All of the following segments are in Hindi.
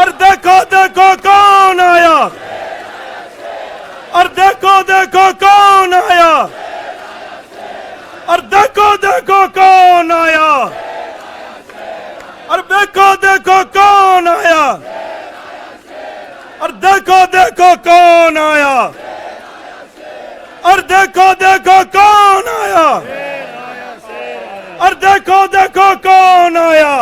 और देखो देखो कौन आया, और देखो देखो कौन आया, और देखो देखो कौन आया, और देखो देखो कौन आया, और देखो देखो कौन आया, और देखो देखो कौन आया, और देखो देखो कौन आया,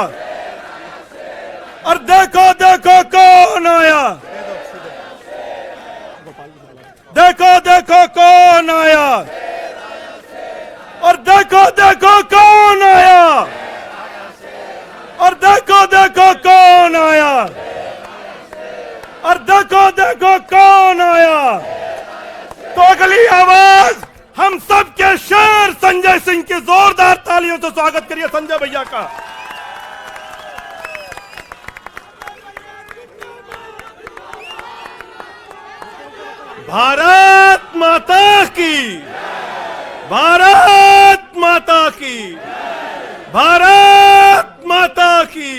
और देखो देखो कौन आया, देखो देखो कौन आया, और देखो देखो कौन आया, और देखो देखो कौन आया, और देखो देखो कौन आया। तो अगली आवाज हम सब के शेर संजय सिंह की जोरदार तालियों से स्वागत करिए संजय भैया का। भारत माता की, भारत माता की, भारत माता की।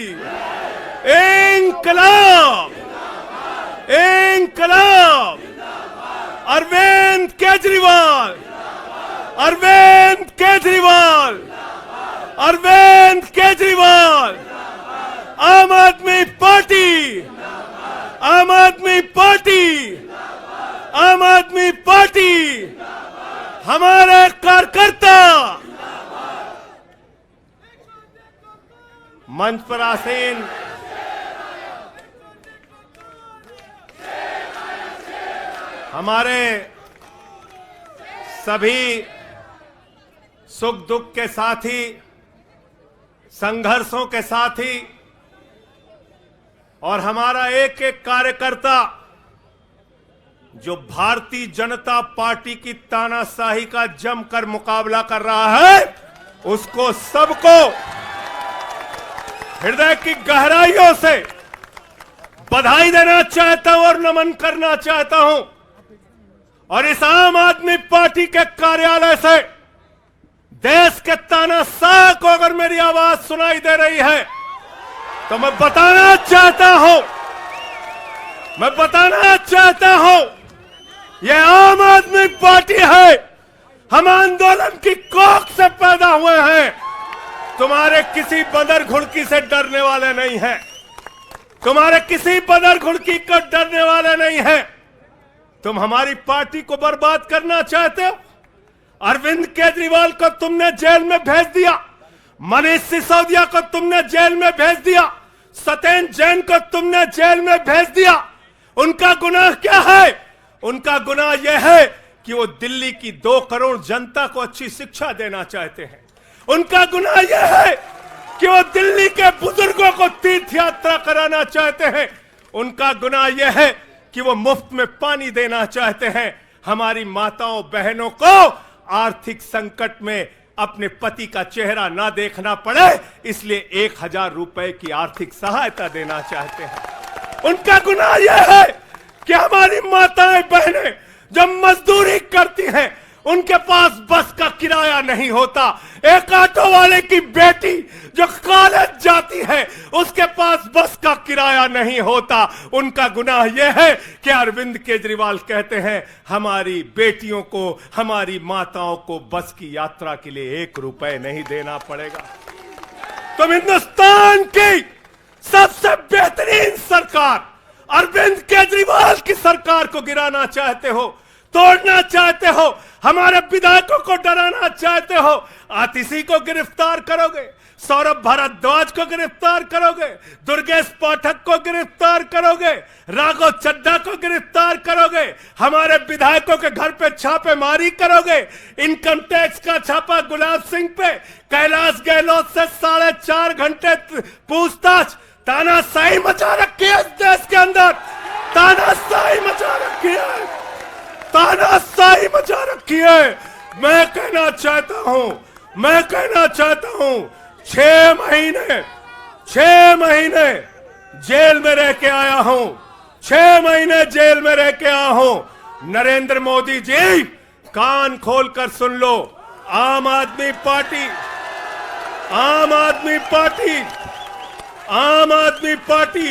इंकलाब, इंकलाब। अरविंद केजरीवाल, अरविंद केजरीवाल, अरविंद केजरीवाल। आम आदमी पार्टी, आम आदमी पार्टी, आम आदमी पार्टी। हमारे कार्यकर्ता मंच पर आसीन हमारे सभी सुख दुख के साथी, संघर्षों के साथी, और हमारा एक एक कार्यकर्ता जो भारतीय जनता पार्टी की तानाशाही का जमकर मुकाबला कर रहा है, उसको सबको हृदय की गहराइयों से बधाई देना चाहता हूं और नमन करना चाहता हूं। और इस आम आदमी पार्टी के कार्यालय से देश के तानाशाह को अगर मेरी आवाज सुनाई दे रही है तो मैं बताना चाहता हूं, मैं बताना चाहता हूं, यह आम आदमी पार्टी है। हम आंदोलन की कोख से पैदा हुए हैं। तुम्हारे किसी बदर घुड़की से डरने वाले नहीं हैं, तुम्हारे किसी बदर घुड़की को डरने वाले नहीं हैं। तुम हमारी पार्टी को बर्बाद करना चाहते हो। अरविंद केजरीवाल को तुमने जेल में भेज दिया, मनीष सिसोदिया को तुमने जेल में भेज दिया, सत्येंद्र जैन को तुमने जेल में भेज दिया। उनका गुनाह क्या है? उनका गुनाह यह है कि वो दिल्ली की 2 करोड़ जनता को अच्छी शिक्षा देना चाहते हैं। उनका गुनाह यह है कि वो दिल्ली के बुजुर्गों को तीर्थ यात्रा कराना चाहते हैं। उनका गुनाह यह है कि वो मुफ्त में पानी देना चाहते हैं। हमारी माताओं बहनों को आर्थिक संकट में अपने पति का चेहरा ना देखना पड़े, इसलिए 1000 रुपए की आर्थिक सहायता देना चाहते हैं। उनका गुनाह यह है कि हमारी माताएं बहनें जब मजदूरी करती हैं, उनके पास बस का किराया नहीं होता। एक ऑटो वाले की बेटी जो कॉलेज जाती है, उसके पास बस का किराया नहीं होता। उनका गुनाह यह है कि अरविंद केजरीवाल कहते हैं हमारी बेटियों को, हमारी माताओं को बस की यात्रा के लिए 1 रुपए नहीं देना पड़ेगा। तुम हिंदुस्तान की सबसे बेहतरीन सरकार अरविंद केजरीवाल की सरकार को गिराना चाहते हो, तोड़ना चाहते हो, हमारे विधायकों को डराना चाहते हो। आतिशी को गिरफ्तार करोगे, सौरभ भारद्वाज को गिरफ्तार करोगे, दुर्गेश पाठक को गिरफ्तार करोगे, राघव चड्ढा को गिरफ्तार करोगे, हमारे विधायकों के घर पे छापेमारी करोगे, इनकम टैक्स का छापा गुलाब सिंह पे, कैलाश गहलोत से 4.5 घंटे पूछताछ। तानाशाही मचा रखी है इस देश के अंदर, तानाशाही मचा रखी है, तानाशाही मचा रखी है। मैं कहना चाहता हूं, मैं कहना चाहता हूं, 6 महीने जेल में रह के आया हूं, 6 महीने जेल में रह के आया हूं। नरेंद्र मोदी जी, कान खोलकर सुन लो, आम आदमी पार्टी, आम आदमी पार्टी, आम आदमी पार्टी,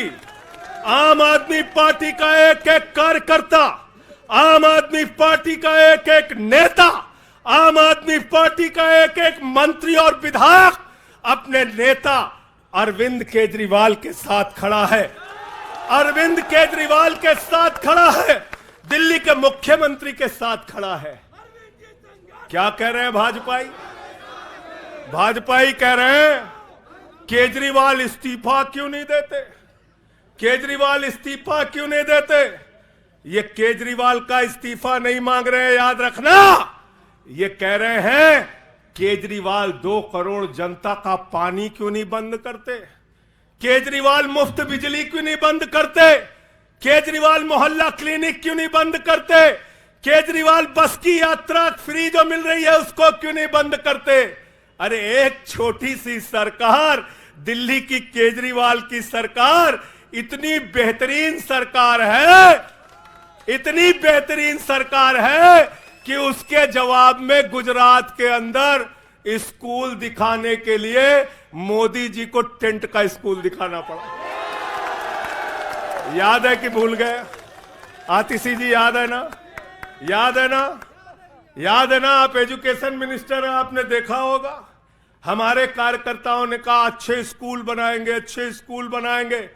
आम आदमी पार्टी का एक एक कार्यकर्ता, आम आदमी पार्टी का एक एक नेता, आम आदमी पार्टी का एक एक मंत्री और विधायक अपने नेता अरविंद केजरीवाल के साथ खड़ा है। अरविंद केजरीवाल के साथ खड़ा है, दिल्ली के मुख्यमंत्री के साथ खड़ा है। क्या कह रहे हैं भाजपाई? भाजपाई कह रहे हैं केजरीवाल इस्तीफा क्यों नहीं देते, केजरीवाल इस्तीफा क्यों नहीं देते। ये केजरीवाल का इस्तीफा नहीं मांग रहे हैं, याद रखना। ये कह रहे हैं केजरीवाल 2 करोड़ जनता का पानी क्यों नहीं बंद करते, केजरीवाल मुफ्त बिजली क्यों नहीं बंद करते, केजरीवाल मोहल्ला क्लिनिक क्यों नहीं बंद करते, केजरीवाल बस की यात्रा फ्री जो मिल रही है उसको क्यों नहीं बंद करते। अरे एक छोटी सी सरकार, दिल्ली की केजरीवाल की सरकार इतनी बेहतरीन सरकार है, इतनी बेहतरीन सरकार है कि उसके जवाब में गुजरात के अंदर स्कूल दिखाने के लिए मोदी जी को टेंट का स्कूल दिखाना पड़ा। याद है कि भूल गए? आतिशी जी याद है ना? याद है ना? याद है ना? आप एजुकेशन मिनिस्टर हैं, आपने देखा होगा हमारे कार्यकर्ताओं ने कहा अच्छे स्कूल बनाएंगे, अच्छे स्कूल बनाएंगे।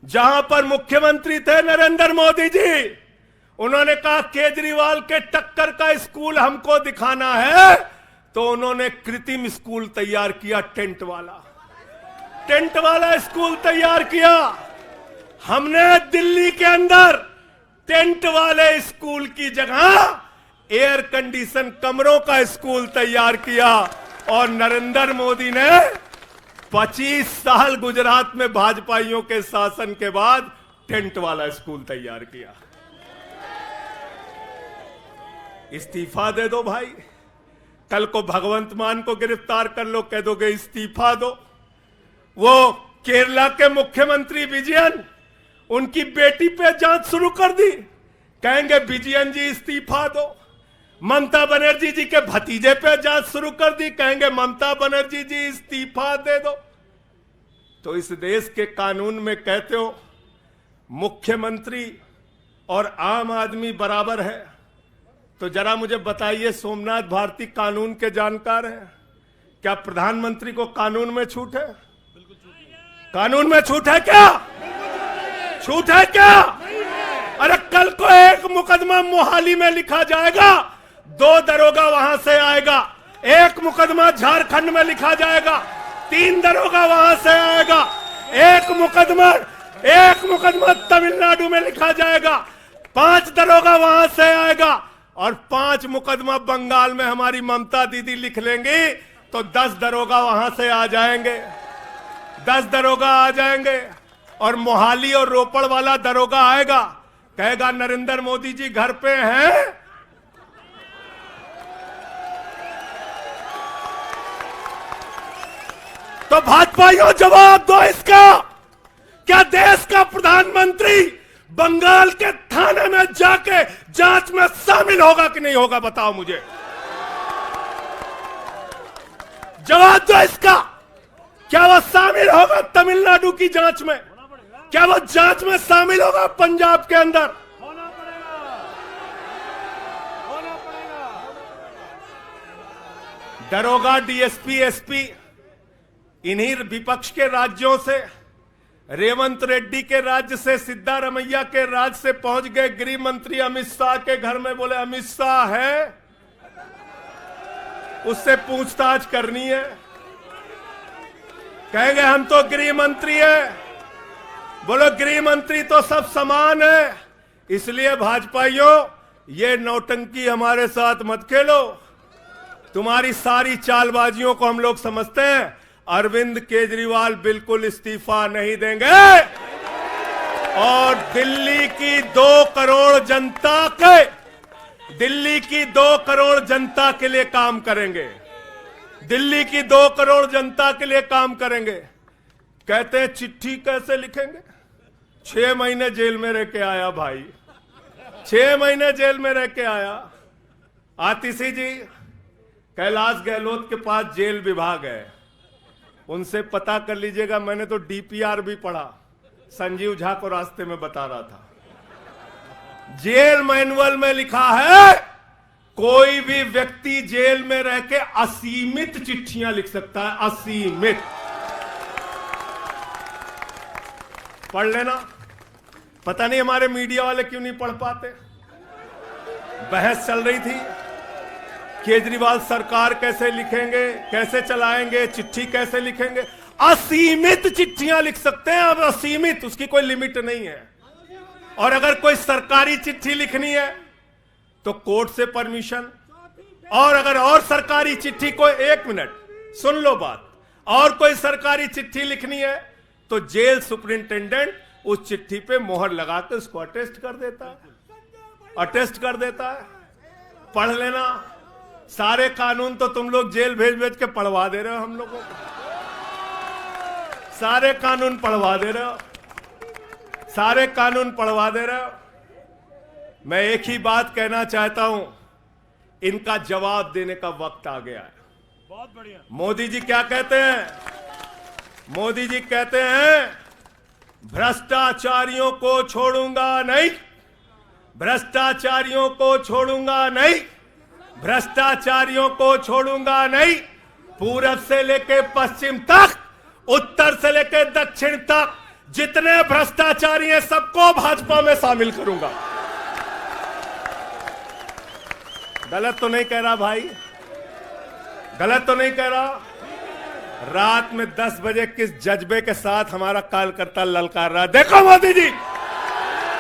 जहां पर मुख्यमंत्री थे नरेंद्र मोदी जी, उन्होंने कहा केजरीवाल के टक्कर का स्कूल हमको दिखाना है, तो उन्होंने कृत्रिम स्कूल तैयार किया, टेंट वाला स्कूल तैयार किया। हमने दिल्ली के अंदर टेंट वाले स्कूल की जगह एयर कंडीशन कमरों का स्कूल तैयार किया। और नरेंद्र मोदी ने 25 साल गुजरात में भाजपाइयों के शासन के बाद टेंट वाला स्कूल तैयार किया। इस्तीफा दे दो भाई, कल को भगवंत मान को गिरफ्तार कर लो, कह दोगे इस्तीफा दो। वो केरला के मुख्यमंत्री विजयन, उनकी बेटी पे जांच शुरू कर दी, कहेंगे विजयन जी इस्तीफा दो। ममता बनर्जी जी के भतीजे पे जांच शुरू कर दी, कहेंगे ममता बनर्जी जी इस्तीफा दे दो। तो इस देश के कानून में कहते हो मुख्यमंत्री और आम आदमी बराबर है, तो जरा मुझे बताइए, सोमनाथ भारती कानून के जानकार हैं, क्या प्रधानमंत्री को कानून में छूट है? कानून में छूट है क्या? छूट है क्या? अरे कल को एक मुकदमा मोहाली में लिखा जाएगा, 2 दरोगा वहां से आएगा, एक मुकदमा झारखंड में लिखा जाएगा, 3 दरोगा वहां से आएगा, एक मुकदमा तमिलनाडु में लिखा जाएगा, 5 दरोगा वहां से आएगा, और 5 मुकदमा बंगाल में हमारी ममता दीदी लिख लेंगी, तो 10 दरोगा वहां से आ जाएंगे, 10 दरोगा आ जाएंगे। और मोहाली और रोपड़ वाला दरोगा आएगा, कहेगा नरेंद्र मोदी जी घर पे हैं। तो भाजपाइयों जवाब दो इसका, क्या देश का प्रधानमंत्री बंगाल के थाने में जाके जांच में शामिल होगा कि नहीं होगा? बताओ मुझे, जवाब दो इसका। क्या वह शामिल होगा तमिलनाडु की जांच में? क्या वह जांच में शामिल होगा पंजाब के अंदर? होना पड़ेगा। दरोगा, डीएसपी, एसपी इन्हीं विपक्ष के राज्यों से, रेवंत रेड्डी के राज्य से, सिद्धारमैया के राज्य से पहुंच गए गृह मंत्री अमित शाह के घर में। बोले अमित शाह है, उससे पूछताछ करनी है। कहेंगे हम तो गृह मंत्री है। बोलो गृह मंत्री तो सब समान है। इसलिए भाजपाइयों, ये नौटंकी हमारे साथ मत खेलो। तुम्हारी सारी चालबाजियों को हम लोग समझते हैं। अरविंद केजरीवाल बिल्कुल इस्तीफा नहीं देंगे और दिल्ली की 2 करोड़ जनता के लिए काम करेंगे। दिल्ली की 2 करोड़ जनता के लिए काम करेंगे। कहते हैं चिट्ठी कैसे लिखेंगे? 6 महीने जेल में रह के आया भाई, 6 महीने जेल में रह के आया। आतिशी जी कैलाश गहलोत के पास जेल विभाग है, उनसे पता कर लीजिएगा। मैंने तो डीपीआर भी पढ़ा, संजीव झा को रास्ते में बता रहा था, जेल मैनुअल में लिखा है कोई भी व्यक्ति जेल में रह के असीमित चिट्ठियां लिख सकता है, असीमित। पढ़ लेना। पता नहीं हमारे मीडिया वाले क्यों नहीं पढ़ पाते। बहस चल रही थी, केजरीवाल सरकार कैसे लिखेंगे, कैसे चलाएंगे, चिट्ठी कैसे लिखेंगे। असीमित चिट्ठियां लिख सकते हैं, अब असीमित, उसकी कोई लिमिट नहीं है। और अगर कोई सरकारी चिट्ठी लिखनी है तो कोर्ट से परमिशन, और अगर और सरकारी चिट्ठी को, एक मिनट सुन लो बात, और कोई सरकारी चिट्ठी लिखनी है तो जेल सुपरिंटेंडेंट उस चिट्ठी पे मोहर लगाकर उसको अटेस्ट कर देता है, अटेस्ट कर देता है। पढ़ लेना। सारे कानून तो तुम लोग जेल भेज भेज के पढ़वा दे रहे हो हम लोगों को, सारे कानून पढ़वा दे रहे हो, सारे कानून पढ़वा दे रहे हो। मैं एक ही बात कहना चाहता हूं, इनका जवाब देने का वक्त आ गया है। बहुत बढ़िया। मोदी जी क्या कहते हैं? मोदी जी कहते हैं भ्रष्टाचारियों को छोड़ूंगा नहीं, भ्रष्टाचारियों को छोड़ूंगा नहीं, भ्रष्टाचारियों को छोड़ूंगा नहीं। पूरब से लेके पश्चिम तक, उत्तर से लेके दक्षिण तक जितने भ्रष्टाचारी हैं सबको भाजपा में शामिल करूंगा। गलत तो नहीं कह रहा भाई? गलत तो नहीं कह रहा? रात में 10 बजे किस जज्बे के साथ हमारा कार्यकर्ता ललकार रहा, देखो मोदी जी,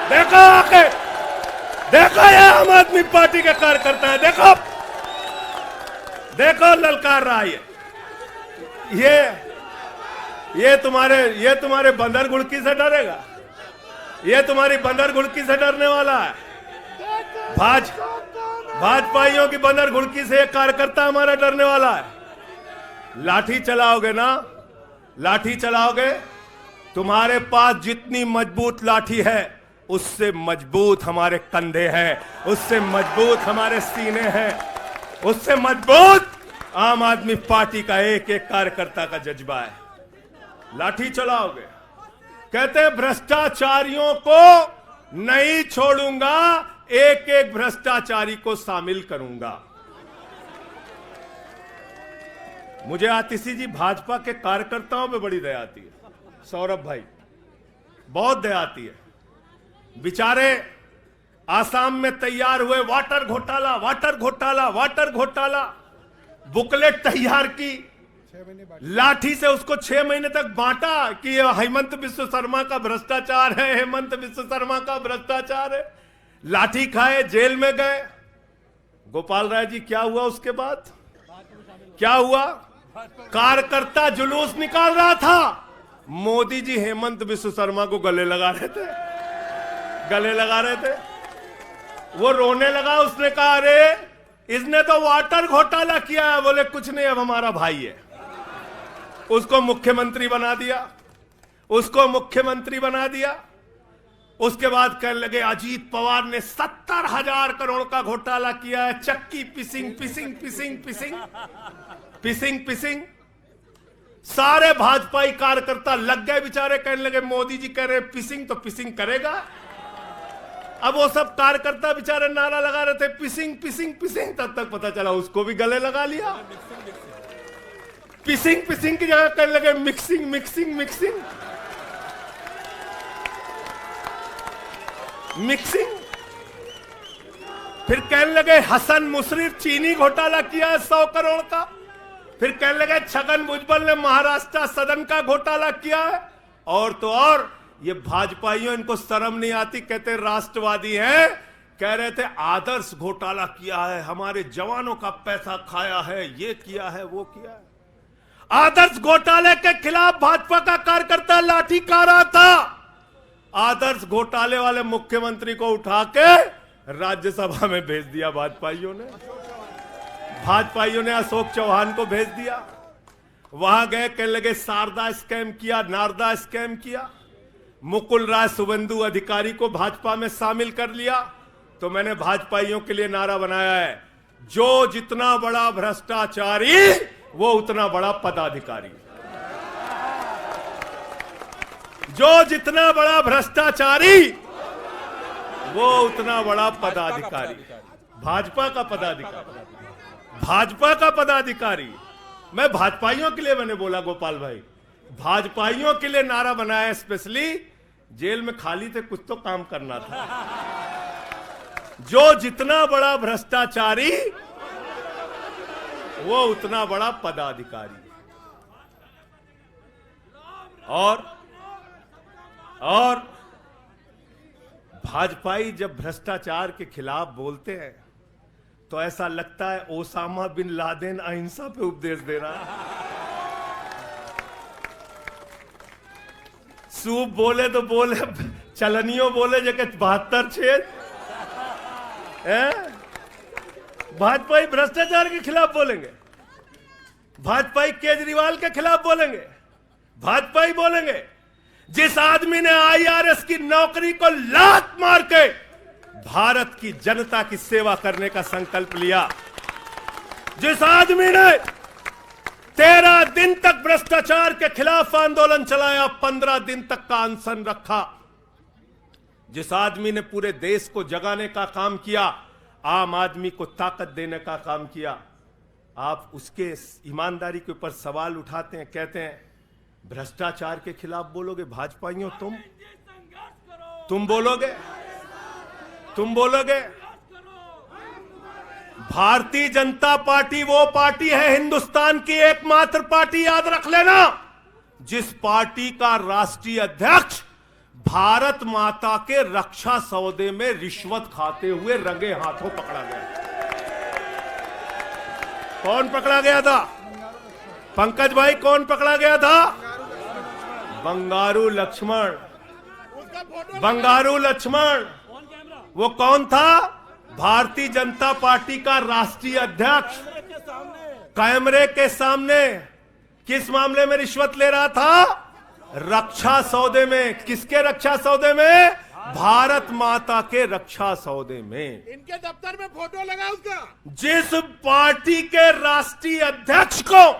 देखो आके, देखो ये आम आदमी पार्टी के कार्यकर्ता है, देखो देखो ललकार रहा है। ये तुम्हारे बंदर गुड़की से डरेगा? ये तुम्हारी बंदर गुड़की से डरने वाला है? भाजपाइयों की बंदर गुड़की से एक कार्यकर्ता हमारा डरने वाला है? लाठी चलाओगे ना, लाठी चलाओगे, तुम्हारे पास जितनी मजबूत लाठी है उससे मजबूत हमारे कंधे हैं, उससे मजबूत हमारे सीने हैं, उससे मजबूत आम आदमी पार्टी का एक एक कार्यकर्ता का जज्बा है। लाठी चलाओगे। कहते हैं भ्रष्टाचारियों को नहीं छोड़ूंगा, एक एक भ्रष्टाचारी को शामिल करूंगा। मुझे आतिशी जी भाजपा के कार्यकर्ताओं पे बड़ी दया आती है, सौरभ भाई, बहुत दया आती है। बेचारे आसाम में तैयार हुए, वाटर घोटाला, वाटर घोटाला, वाटर घोटाला, बुकलेट तैयार की, लाठी से उसको 6 महीने तक बांटा कि हेमंत बिस्व शर्मा का भ्रष्टाचार है, हेमंत बिस्व शर्मा का भ्रष्टाचार है। लाठी खाए, जेल में गए। गोपाल राय जी क्या हुआ उसके बाद? क्या हुआ? कार्यकर्ता जुलूस निकाल रहा था, मोदी जी हेमंत बिस्व शर्मा को गले लगा रहे थे, गले लगा रहे थे। वो रोने लगा, उसने कहा अरे इसने तो वाटर घोटाला किया है। बोले कुछ नहीं, अब हमारा भाई है। उसको मुख्यमंत्री बना दिया, उसको मुख्यमंत्री बना दिया। उसके बाद कहने लगे अजीत पवार ने 70,000 करोड़ का घोटाला किया है, चक्की पिसिंग पिसिंग पिसिंग पिसिंग पिसिंग पिसिंग। सारे भाजपाई कार्यकर्ता लग गए बेचारे, कहने लगे मोदी जी कह रहे पिसिंग तो पिसिंग करेगा। अब वो सब कार्यकर्ता बेचारे नारा लगा रहे थे पिसिंग पिसिंग पिसिंग, तब तक पता चला उसको भी गले लगा लिया। पिसिंग पिसिंग की जगह कहने लगे मिक्सिंग मिक्सिंग मिक्सिंग मिक्सिंग। फिर कहने लगे हसन मुशर्रफ चीनी घोटाला किया है 100 करोड़ का। फिर कहने लगे छगन भुजबल ने महाराष्ट्र सदन का घोटाला किया है। और तो और ये भाजपाइयों, इनको शर्म नहीं आती, कहते राष्ट्रवादी हैं, कह रहे थे आदर्श घोटाला किया है, हमारे जवानों का पैसा खाया है, ये किया है, वो किया है। आदर्श घोटाले के खिलाफ भाजपा का कार्यकर्ता लाठी खा रहा था। आदर्श घोटाले वाले मुख्यमंत्री को उठा के राज्यसभा में भेज दिया भाजपाइयों ने। भाजपाइयों ने अशोक चौहान को भेज दिया। वहां गए, कहने लगे शारदा स्कैम किया, नारदा स्कैम किया। मुकुल राय शुभेंदु अधिकारी को भाजपा में शामिल कर लिया। तो मैंने भाजपाइयों के लिए नारा बनाया है, जो जितना बड़ा भ्रष्टाचारी वो उतना बड़ा पदाधिकारी। जो जितना बड़ा भ्रष्टाचारी वो उतना बड़ा पदाधिकारी। भाजपा का पदाधिकारी, भाजपा का पदाधिकारी। मैं भाजपाइयों के लिए मैंने बोला गोपाल भाई, भाजपाइयों के लिए नारा बनाया स्पेशली। जेल में खाली थे, कुछ तो काम करना था। जो जितना बड़ा भ्रष्टाचारी वो उतना बड़ा पदाधिकारी। और भाजपाई जब भ्रष्टाचार के खिलाफ बोलते हैं तो ऐसा लगता है ओसामा बिन लादेन अहिंसा पे उपदेश दे रहा है। सूप बोले तो बोले, चलनियों बोले जगह 72 छेद। भाजपाई भ्रष्टाचार के खिलाफ बोलेंगे, भाजपाई केजरीवाल के खिलाफ बोलेंगे, भाजपाई बोलेंगे जिस आदमी ने आईआरएस की नौकरी को लात मार के भारत की जनता की सेवा करने का संकल्प लिया, जिस आदमी ने 13 दिन तक भ्रष्टाचार के खिलाफ आंदोलन चलाया, 15 दिन तक का अनशन रखा, जिस आदमी ने पूरे देश को जगाने का काम किया, आम आदमी को ताकत देने का काम किया, आप उसके ईमानदारी के ऊपर सवाल उठाते हैं, कहते हैं भ्रष्टाचार के खिलाफ बोलोगे। भाजपाइयों तुम बोलोगे। भारतीय जनता पार्टी वो पार्टी है, हिंदुस्तान की एकमात्र पार्टी, याद रख लेना, जिस पार्टी का राष्ट्रीय अध्यक्ष भारत माता के रक्षा सौदे में रिश्वत खाते हुए रंगे हाथों पकड़ा गया। कौन पकड़ा गया था? पंकज भाई, कौन पकड़ा गया था? बंगारू लक्ष्मण। बंगारू लक्ष्मण वो कौन था? भारतीय जनता पार्टी का राष्ट्रीय अध्यक्ष। कैमरे के सामने किस मामले में रिश्वत ले रहा था? रक्षा सौदे में। किसके रक्षा सौदे में? भारत माता के रक्षा सौदे में। इनके दफ्तर में फोटो लगा उसका। जिस पार्टी के राष्ट्रीय अध्यक्ष को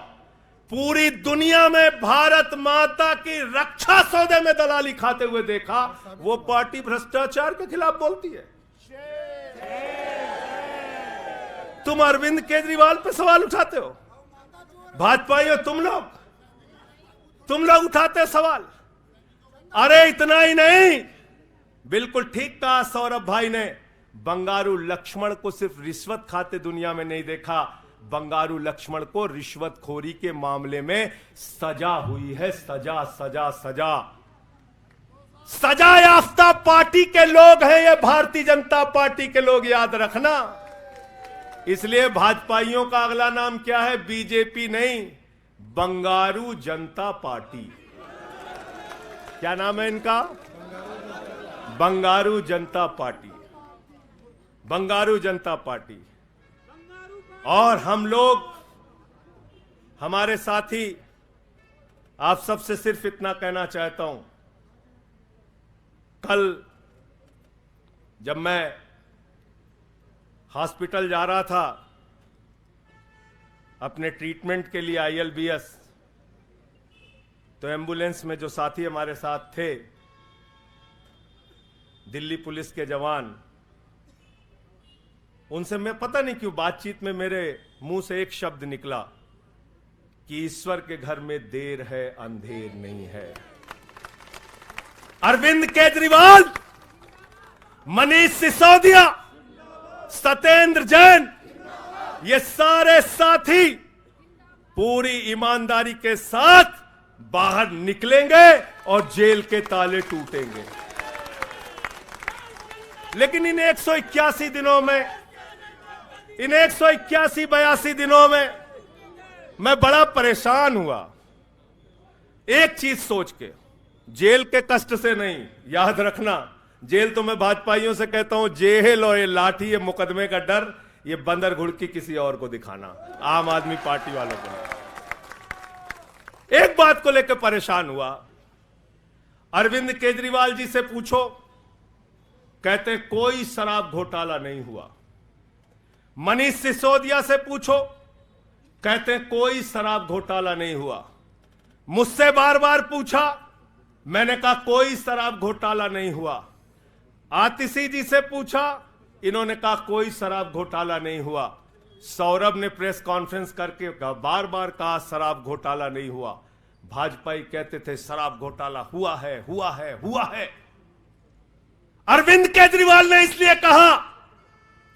पूरी दुनिया में भारत माता की रक्षा सौदे में दलाली खाते हुए देखा, वो पार्टी भ्रष्टाचार के खिलाफ बोलती है। तुम अरविंद केजरीवाल पे सवाल उठाते हो, भाजपाइयों तुम लोग उठाते सवाल। अरे इतना ही नहीं, बिल्कुल ठीक कहा सौरभ भाई ने, बंगारू लक्ष्मण को सिर्फ रिश्वत खाते दुनिया में नहीं देखा, बंगारू लक्ष्मण को रिश्वतखोरी के मामले में सजा हुई है। सजा याफ्ता पार्टी के लोग हैं ये भारतीय जनता पार्टी के लोग, याद रखना। इसलिए भाजपाइयों का अगला नाम क्या है? बीजेपी नहीं, बंगारू जनता पार्टी। क्या नाम है इनका? बंगारू जनता पार्टी। बंगारू जनता पार्टी। और हम लोग, हमारे साथी, आप सबसे सिर्फ इतना कहना चाहता हूं, कल जब मैं हॉस्पिटल जा रहा था अपने ट्रीटमेंट के लिए ILBS, तो एम्बुलेंस में जो साथी हमारे साथ थे, दिल्ली पुलिस के जवान, उनसे मैं पता नहीं क्यों बातचीत में मेरे मुंह से एक शब्द निकला कि ईश्वर के घर में देर है अंधेर नहीं है। अरविंद केजरीवाल, मनीष सिसोदिया, सत्येंद्र जैन, ये सारे साथी पूरी ईमानदारी के साथ बाहर निकलेंगे और जेल के ताले टूटेंगे। लेकिन इन 181 दिनों में, इन 181-82 दिनों में मैं बड़ा परेशान हुआ, एक चीज सोच के, जेल के कष्ट से नहीं, याद रखना, जेल तो मैं भाजपाइयों से कहता हूं, जेल और ये लाठी, ये मुकदमे का डर, ये बंदर घुड़की किसी और को दिखाना, आम आदमी पार्टी वालों को। एक बात को लेकर परेशान हुआ, अरविंद केजरीवाल जी से पूछो, कहते कोई शराब घोटाला नहीं हुआ। मनीष सिसोदिया से पूछो, कहते कोई शराब घोटाला नहीं हुआ। मुझसे बार बार पूछा, मैंने कहा कोई शराब घोटाला नहीं हुआ। आतिशी जी से पूछा, इन्होंने कहा कोई शराब घोटाला नहीं हुआ। सौरभ ने प्रेस कॉन्फ्रेंस करके बार बार कहा शराब घोटाला नहीं हुआ। भाजपाई कहते थे शराब घोटाला हुआ है, हुआ है, हुआ है। अरविंद केजरीवाल ने इसलिए कहा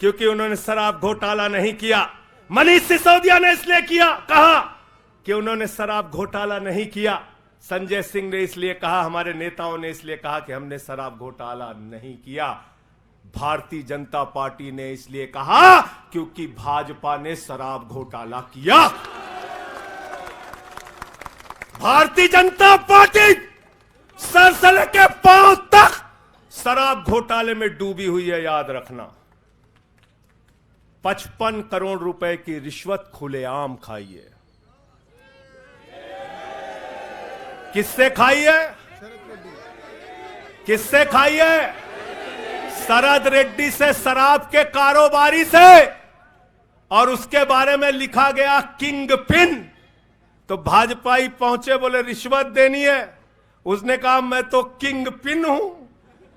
क्योंकि उन्होंने शराब घोटाला नहीं किया। मनीष सिसोदिया ने इसलिए कहा कि उन्होंने शराब घोटाला नहीं किया। संजय सिंह ने इसलिए कहा, हमारे नेताओं ने इसलिए कहा कि हमने शराब घोटाला नहीं किया। भारतीय जनता पार्टी ने इसलिए कहा क्योंकि भाजपा ने शराब घोटाला किया। भारतीय जनता पार्टी सर से लेकर पांव तक शराब घोटाले में डूबी हुई है, याद रखना। 55 करोड़ रुपए की रिश्वत खुलेआम खाई है। किससे खाई है? किससे खाई है? शरद रेड्डी से, शराब के कारोबारी से। और उसके बारे में लिखा गया किंग पिन। तो भाजपाई पहुंचे, बोले रिश्वत देनी है। उसने कहा मैं तो किंग पिन हूं।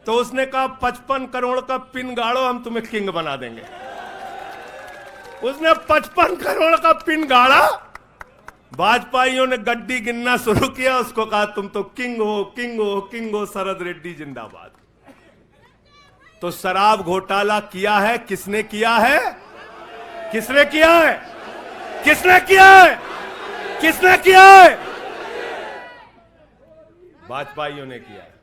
तो उसने कहा 55 करोड़ का पिन गाड़ो, हम तुम्हें किंग बना देंगे। उसने 55 करोड़ का पिन गाड़ा। भाजपाइयों ने गड्डी गिनना शुरू किया, उसको कहा तुम तो किंग हो, किंग हो, किंग हो, शरद रेड्डी जिंदाबाद। तो शराब घोटाला किया है, किसने किया है? किसने किया है? किसने किया है? किसने किया है? भाजपाइयों ने किया है।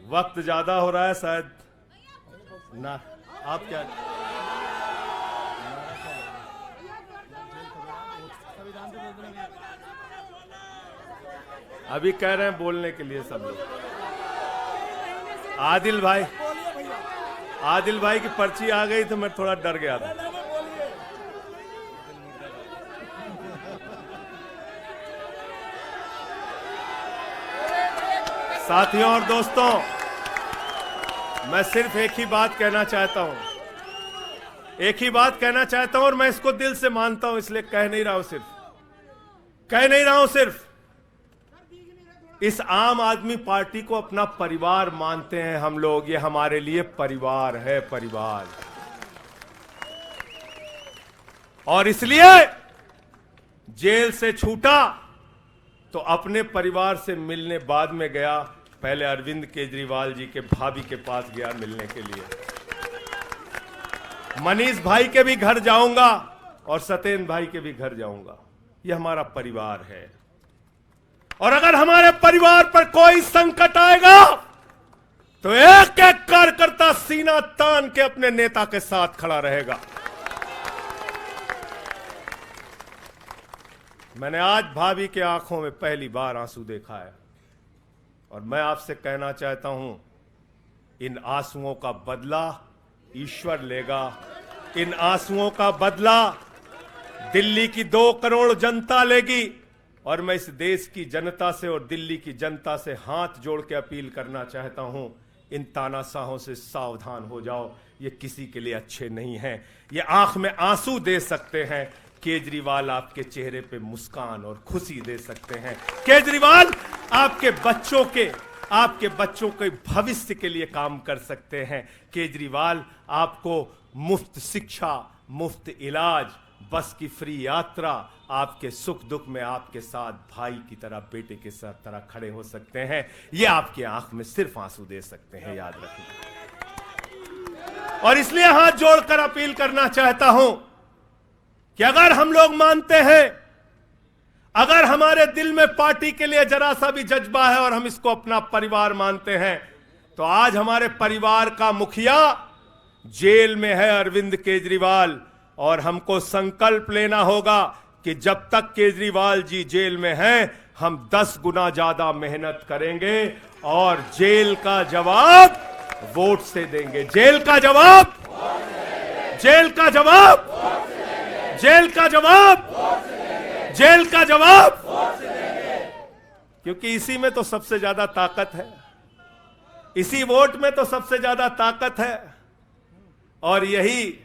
वक्त ज्यादा हो रहा है शायद ना, आप क्या? अभी कह रहे हैं बोलने के लिए सब लोग। आदिल भाई की पर्ची आ गई तो मैं थोड़ा डर गया था। साथियों और दोस्तों, मैं सिर्फ एक ही बात कहना चाहता हूं, एक ही बात कहना चाहता हूं, और मैं इसको दिल से मानता हूं, इसलिए कह नहीं रहा हूं सिर्फ इस आम आदमी पार्टी को अपना परिवार मानते हैं हम लोग। ये हमारे लिए परिवार है, परिवार। और इसलिए जेल से छूटा तो अपने परिवार से मिलने बाद में गया, पहले अरविंद केजरीवाल जी के भाभी के पास गया मिलने के लिए। मनीष भाई के भी घर जाऊंगा और सत्येंद्र भाई के भी घर जाऊंगा। ये हमारा परिवार है। और अगर हमारे परिवार पर कोई संकट आएगा तो एक एक कार्यकर्ता सीना तान के अपने नेता के साथ खड़ा रहेगा। मैंने आज भाभी के आंखों में पहली बार आंसू देखा है, और मैं आपसे कहना चाहता हूं, इन आंसुओं का बदला ईश्वर लेगा। इन आंसुओं का बदला दिल्ली की 2 करोड़ जनता लेगी। और मैं इस देश की जनता से और दिल्ली की जनता से हाथ जोड़ के अपील करना चाहता हूं, इन तानाशाहों से सावधान हो जाओ। ये किसी के लिए अच्छे नहीं हैं। ये आंख में आंसू दे सकते हैं, केजरीवाल आपके चेहरे पे मुस्कान और खुशी दे सकते हैं। केजरीवाल आपके बच्चों के भविष्य के लिए काम कर सकते हैं। केजरीवाल आपको मुफ्त शिक्षा, मुफ्त इलाज, बस की फ्री यात्रा, आपके सुख दुख में आपके साथ भाई की तरह, बेटे के साथ तरह खड़े हो सकते हैं। ये आपकी आंख में सिर्फ आंसू दे सकते हैं, याद रखिए। और इसलिए हाथ जोड़कर अपील करना चाहता हूं कि अगर हम लोग मानते हैं, अगर हमारे दिल में पार्टी के लिए जरा सा भी जज्बा है और हम इसको अपना परिवार मानते हैं, तो आज हमारे परिवार का मुखिया जेल में है, अरविंद केजरीवाल। और हमको संकल्प लेना होगा कि जब तक केजरीवाल जी जेल में हैं, हम 10 गुना ज्यादा मेहनत करेंगे और जेल का जवाब वोट से देंगे। जेल का जवाब, जेल का जवाब, जेल का जवाब, जेल का जवाब, क्योंकि इसी में तो सबसे ज्यादा ताकत है, इसी वोट में तो सबसे ज्यादा ताकत है। और यही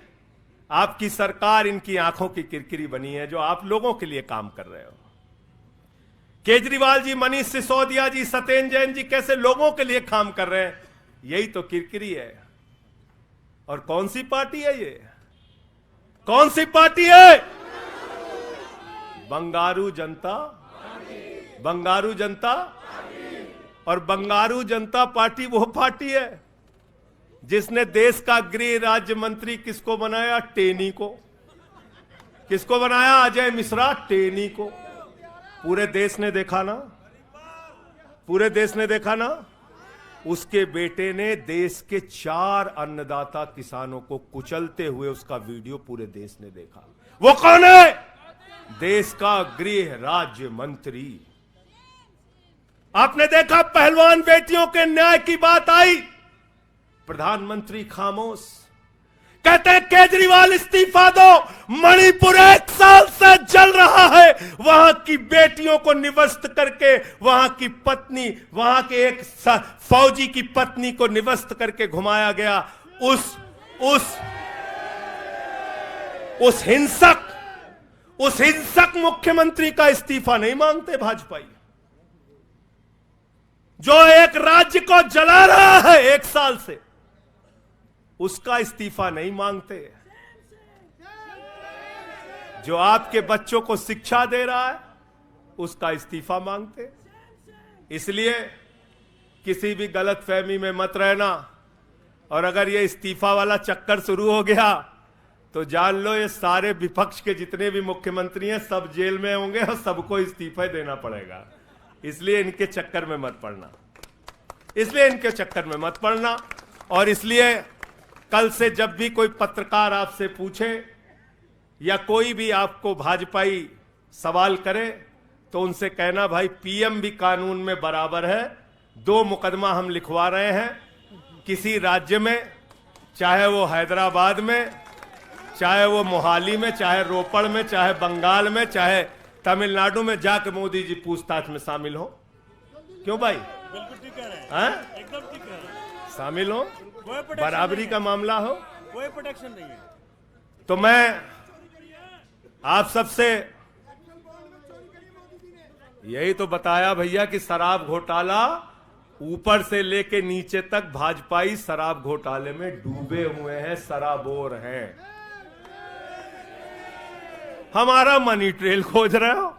आपकी सरकार इनकी आंखों की किरकिरी बनी है, जो आप लोगों के लिए काम कर रहे हो। केजरीवाल जी, मनीष सिसोदिया जी, सत्येंद्र जैन जी कैसे लोगों के लिए काम कर रहे हैं, यही तो किरकिरी है। और कौन सी पार्टी है ये? कौन सी पार्टी है? बंगारू जनता, बंगारू जनता। और बंगारू जनता पार्टी वो पार्टी है जिसने देश का गृह राज्य मंत्री किसको बनाया? टेनी को। किसको बनाया? अजय मिश्रा टेनी को। पूरे देश ने देखा ना, पूरे देश ने देखा ना। उसके बेटे ने देश के 4 अन्नदाता किसानों को कुचलते हुए उसका वीडियो पूरे देश ने देखा। वो कौन है? देश का गृह राज्य मंत्री। आपने देखा पहलवान बेटियों के न्याय की बात आई, प्रधानमंत्री खामोश। कहते हैं केजरीवाल इस्तीफा दो, मणिपुर 1 साल से जल रहा है। वहां की बेटियों को निवस्त करके, वहां की पत्नी, वहां के एक फौजी की पत्नी को निवस्त करके घुमाया गया। उस हिंसक मुख्यमंत्री का इस्तीफा नहीं मांगते भाजपाई, जो एक राज्य को जला रहा है 1 साल से, उसका इस्तीफा नहीं मांगते। जो आपके बच्चों को शिक्षा दे रहा है उसका इस्तीफा मांगते। इसलिए किसी भी गलतफहमी में मत रहना। और अगर ये इस्तीफा वाला चक्कर शुरू हो गया तो जान लो ये सारे विपक्ष के जितने भी मुख्यमंत्री हैं सब जेल में होंगे और सबको इस्तीफा देना पड़ेगा। इसलिए इनके चक्कर में मत पड़ना, इसलिए इनके चक्कर में मत पड़ना। और इसलिए कल से जब भी कोई पत्रकार आपसे पूछे या कोई भी आपको भाजपाई सवाल करे तो उनसे कहना, भाई पीएम भी कानून में बराबर है। 2 मुकदमा हम लिखवा रहे हैं किसी राज्य में, चाहे वो हैदराबाद में, चाहे वो मोहाली में, चाहे रोपड़ में, चाहे बंगाल में, चाहे तमिलनाडु में, जाकर मोदी जी पूछताछ में शामिल हो। क्यों भाई? बिल्कुल ठीक कह रहे हैं, एकदम ठीक कह रहे हैं। शामिल हो, बराबरी का मामला हो, कोई प्रोटेक्शन नहीं है। तो मैं आप सबसे यही तो बताया भैया कि शराब घोटाला ऊपर से लेके नीचे तक भाजपाई शराब घोटाले में डूबे हुए हैं, सराबोर हैं। हमारा मनी ट्रेल खोज रहे हो?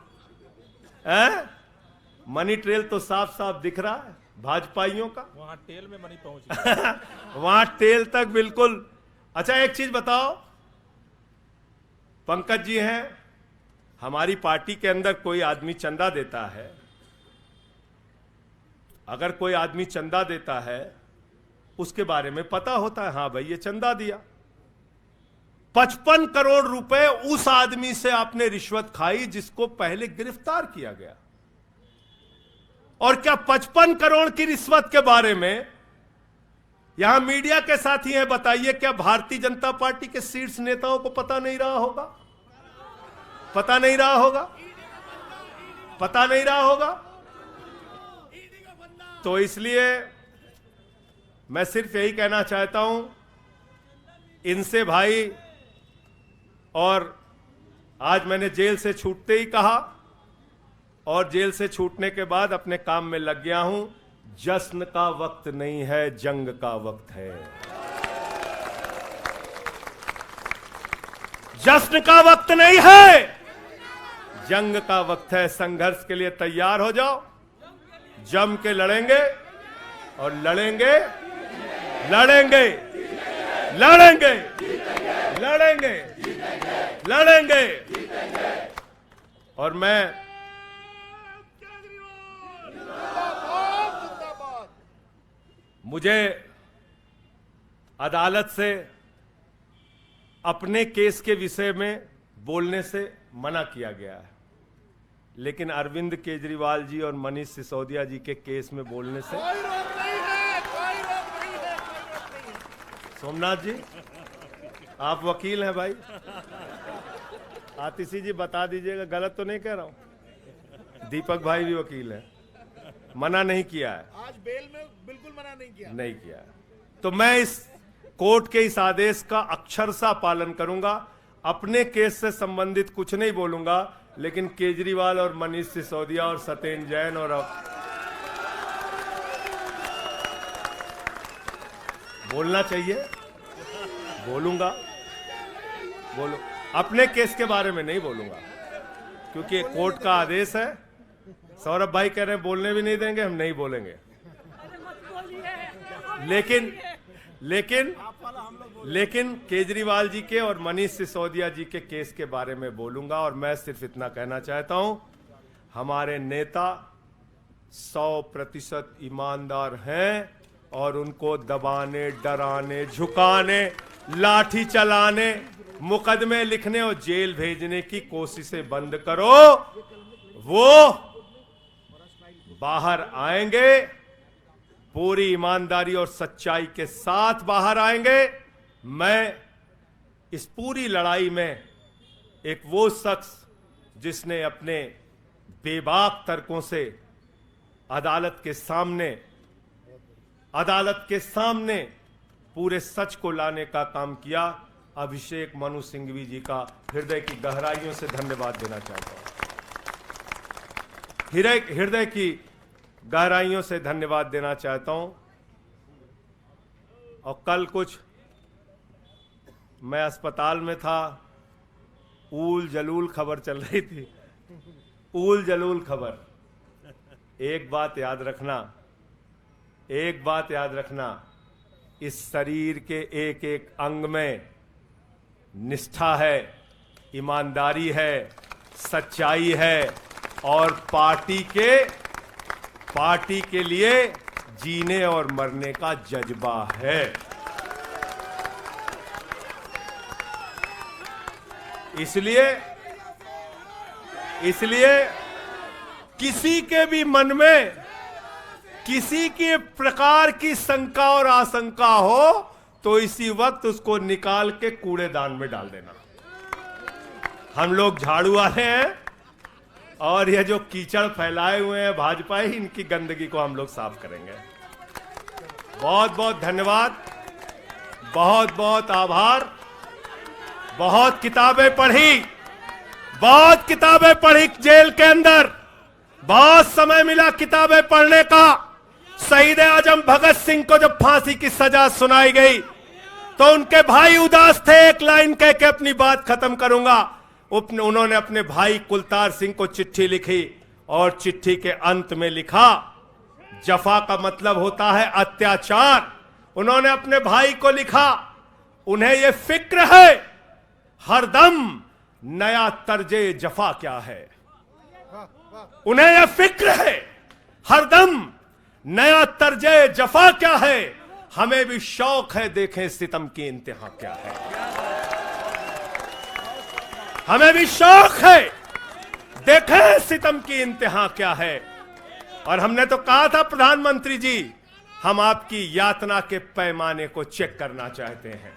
मनी ट्रेल तो साफ साफ दिख रहा है भाजपाइयों का। वहां टेल में मनी पहुंच गया। वहां टेल तक बिल्कुल। अच्छा एक चीज बताओ, पंकज जी हैं, हमारी पार्टी के अंदर कोई आदमी चंदा देता है, अगर कोई आदमी चंदा देता है उसके बारे में पता होता है, हाँ भाई ये चंदा दिया। 55 करोड़ रुपए उस आदमी से आपने रिश्वत खाई जिसको पहले गिरफ्तार किया गया। और क्या 55 करोड़ की रिश्वत के बारे में यहां मीडिया के साथी हैं, बताइए क्या भारतीय जनता पार्टी के शीर्ष नेताओं को पता नहीं रहा होगा? पता नहीं रहा होगा? पता नहीं रहा होगा? तो इसलिए मैं सिर्फ यही कहना चाहता हूं इनसे भाई, और आज मैंने जेल से छूटते ही कहा और जेल से छूटने के बाद अपने काम में लग गया हूं। जश्न का वक्त नहीं है, जंग का वक्त है। जश्न का वक्त नहीं है, जंग का वक्त है। संघर्ष के लिए तैयार हो जाओ, जम के लड़ेंगे और लड़ेंगे, लड़ेंगे, लड़ेंगे, लड़ेंगे, लड़ेंगे। और मैं मुझे अदालत से अपने केस के विषय में बोलने से मना किया गया है, लेकिन अरविंद केजरीवाल जी और मनीष सिसोदिया जी के केस में बोलने से कोई रोक नहीं है, कोई रोक नहीं है, कोई रोक नहीं है। सोमनाथ जी आप वकील हैं भाई, आतिशी जी बता दीजिएगा, गलत तो नहीं कह रहा हूं। दीपक भाई भी वकील हैं, मना नहीं किया है, आज बेल में बिल्कुल मना नहीं किया। नहीं किया है। तो मैं इस कोर्ट के इस आदेश का अक्षरशः पालन करूंगा। अपने केस से संबंधित कुछ नहीं बोलूंगा, लेकिन केजरीवाल और मनीष सिसोदिया और सत्येंद्र जैन और बोलना चाहिए, बोलूंगा, बोलो। अपने केस के बारे में नहीं बोलूंगा क्योंकि कोर्ट का आदेश है। सौरभ भाई कह रहे हैं बोलने भी नहीं देंगे, हम नहीं बोलेंगे। लेकिन केजरीवाल जी के और मनीष सिसोदिया जी के केस के बारे में बोलूंगा। और मैं सिर्फ इतना कहना चाहता हूं, हमारे नेता 100% ईमानदार हैं और उनको दबाने, डराने, झुकाने, लाठी चलाने, मुकदमे लिखने और जेल भेजने की कोशिशें बंद करो। वो बाहर आएंगे, पूरी ईमानदारी और सच्चाई के साथ बाहर आएंगे। मैं इस पूरी लड़ाई में एक वो शख्स जिसने अपने बेबाक तर्कों से अदालत के सामने पूरे सच को लाने का काम किया, अभिषेक मनु सिंघवी जी का हृदय की गहराइयों से धन्यवाद देना चाहता हूं। हृदय की गहराइयों से धन्यवाद देना चाहता हूं। और कल कुछ मैं अस्पताल में था, ऊल जलूल खबर चल रही थी, ऊल जलूल खबर। एक बात याद रखना, इस शरीर के एक एक अंग में निष्ठा है, ईमानदारी है, सच्चाई है और पार्टी के लिए जीने और मरने का जज्बा है। इसलिए किसी के भी मन में किसी के प्रकार की शंका और आशंका हो तो इसी वक्त उसको निकाल के कूड़ेदान में डाल देना। हम लोग झाड़ू वाले हैं और ये जो कीचड़ फैलाए हुए हैं भाजपा ही, इनकी गंदगी को हम लोग साफ करेंगे। बहुत बहुत धन्यवाद, बहुत बहुत आभार। बहुत किताबें पढ़ी जेल के अंदर, बहुत समय मिला किताबें पढ़ने का। शहीद आजम भगत सिंह को जब फांसी की सजा सुनाई गई तो उनके भाई उदास थे। एक लाइन कह के अपनी बात खत्म करूंगा। उन्होंने अपने भाई कुलतार सिंह को चिट्ठी लिखी और चिट्ठी के अंत में लिखा, जफा का मतलब होता है अत्याचार। उन्होंने अपने भाई को लिखा, उन्हें यह फिक्र है हरदम नया तर्जे जफा क्या है। उन्हें यह फिक्र है हरदम नया तर्जे जफा क्या है। हमें भी शौक है देखें सितम की इंतहा क्या है। हमें भी शौक है देखें सितम की इंतहा क्या है। और हमने तो कहा था प्रधानमंत्री जी, हम आपकी यातना के पैमाने को चेक करना चाहते हैं,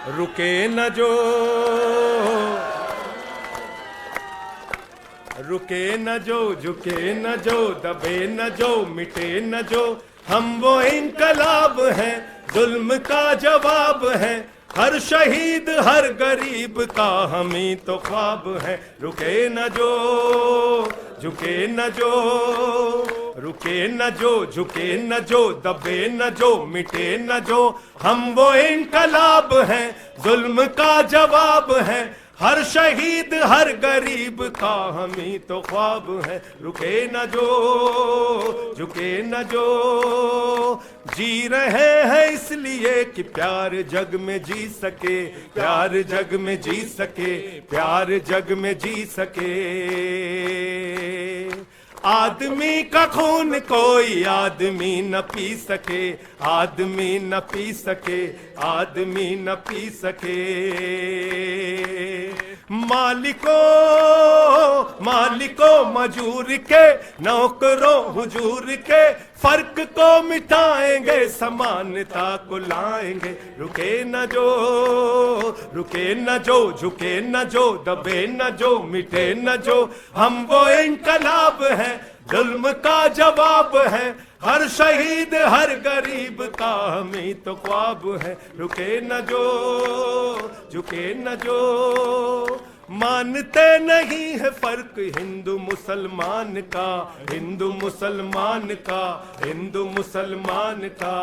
रुके न जो, झुके न जो, दबे न जो, मिटे न जो, हम वो इनकलाब हैं, जुल्म का जवाब है। हर शहीद हर गरीब का हम ही तो ख्वाब है। रुके न जो, झुके न जो, रुके न जो, झुके न जो, दबे न जो, मिटे न जो, हम वो इनकलाब हैं, जुल्म का जवाब है। हर शहीद हर गरीब का हम ही तो ख्वाब है। रुके न जो, झुके न जो, जी रहे हैं इसलिए कि प्यार जग में जी सके, प्यार जग में जी सके, प्यार जग में जी सके। आदमी का खून कोई आदमी न पी सके, आदमी न पी सके, आदमी न पी सके। मालिकों मजूर के, नौकरों हुजूर के, फर्क को मिटाएंगे, समानता को लाएंगे। रुके न जो, झुके न जो, दबे न जो, मिटे न जो, हम वो इनकलाब हैं, जुल्म का जवाब है हर शहीद हर गरीब का, हमें तो ख्वाब है रुके न जो, झुके न जो। मानते नहीं है फर्क हिंदू मुसलमान का, हिंदू मुसलमान का, हिंदू मुसलमान का।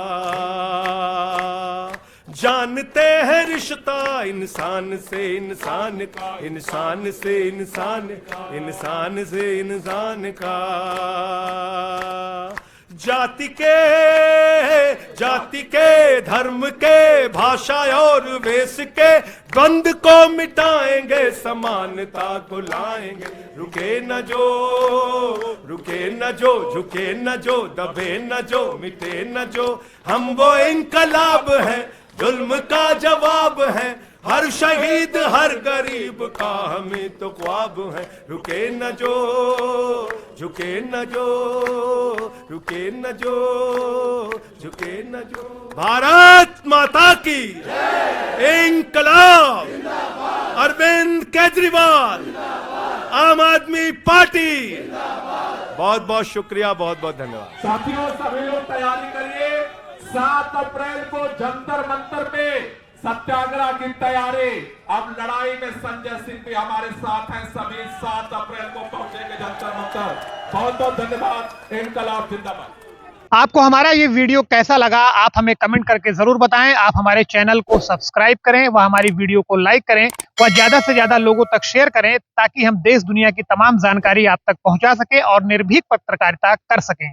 जानते हैं रिश्ता इंसान से इंसान का, इंसान से इंसान का, इंसान से इंसान का। जाति के धर्म के भाषा और वेश के द्वंद को मिटाएंगे, समानता को लाएंगे। रुके न जो, रुके न जो, झुके न जो, दबे न जो, मिटे न जो। हम वो इनकलाब है जुल्म का जवाब है हर शहीद हर गरीब का, हमें तो ख्वाब है रुके न जो, झुके न जो, रुके न जो, झुके न जो। भारत माता की इनकलाब, अरविंद केजरीवाल, आम आदमी पार्टी। बहुत बहुत शुक्रिया, बहुत बहुत धन्यवाद। साथियों सभी लोग तैयारी करिए, 7 अप्रैल को जंतर मंतर पे सत्याग्रह की तैयारी। अब लड़ाई में संजय सिंह भी हमारे साथ हैं, सभी 7 अप्रैल को पहुंचेंगे जंतर मंतर। बहुत बहुत धन्यवाद। इनकलाब जिंदाबाद। आपको हमारा ये वीडियो कैसा लगा आप हमें कमेंट करके जरूर बताएं। आप हमारे चैनल को सब्सक्राइब करें व हमारी वीडियो को लाइक करें व ज्यादा से ज्यादा लोगों तक शेयर करें, ताकि हम देश दुनिया की तमाम जानकारी आप तक पहुंचा सकें और निर्भीक पत्रकारिता कर सकें।